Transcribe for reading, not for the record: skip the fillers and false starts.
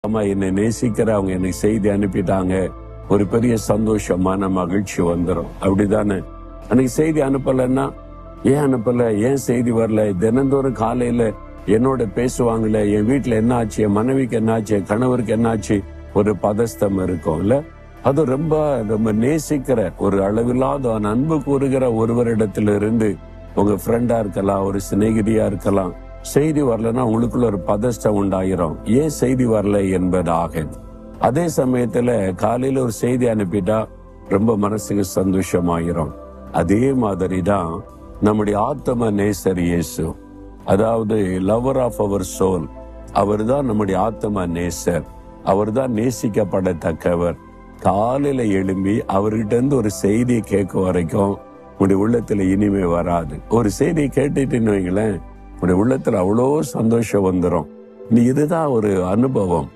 அம்மா என்னை நேசிக்கிற அவங்க என்னை செய்தி அனுப்பிட்டாங்க, ஒரு பெரிய சந்தோஷமான மகிழ்ச்சி வந்துடும். அப்படிதானே? அன்னைக்கு செய்தி அனுப்பலன்னா, ஏன் அனுப்பல, ஏன் செய்தி வரல, தினந்தோறும் காலையில என்னோட பேசுவாங்களே, என் வீட்டுல என்ன ஆச்சு, என் மனைவிக்கு என்ன ஆச்சு, என் கணவருக்கு என்ன ஆச்சு, ஒரு பதஸ்தம் இருக்கும் இல்ல? அது ரொம்ப ரொம்ப நேசிக்கிற, ஒரு அளவில்லாத அன்பு கூறுகிற ஒருவரிடத்திலிருந்து, உங்க ஃப்ரெண்டா இருக்கலாம், ஒரு சிநேகிதியா இருக்கலாம், செய்தி வரலன்னா உங்களுக்குள்ள ஒரு பதஸ்டம் உண்டாயிரும். ஏன் செய்தி வரல என்பதாக. அதே சமயத்துல காலையில ஒரு செய்தி அனுப்பிட்டா ரொம்ப மனசுக்கு சந்தோஷமாயிரும். அதே மாதிரிதான் நம்முடைய ஆத்ம நேசர் இயேசு, அதாவது லவர் ஆஃப் அவர் சோல். அவர் தான் நம்முடைய ஆத்ம நேசர், அவர் தான் நேசிக்கப்படத்தக்கவர். காலையில எழும்பி அவர்கிட்ட இருந்து ஒரு செய்தியை கேட்க வரைக்கும் உங்களுடைய உள்ளத்துல இனிமே வராது. ஒரு செய்தியை கேட்டுட்டுன்னு வைங்களேன், உங்களுடைய உள்ளத்துல அவ்வளோ சந்தோஷம் வந்துடும். இதுதான் ஒரு அனுபவம்.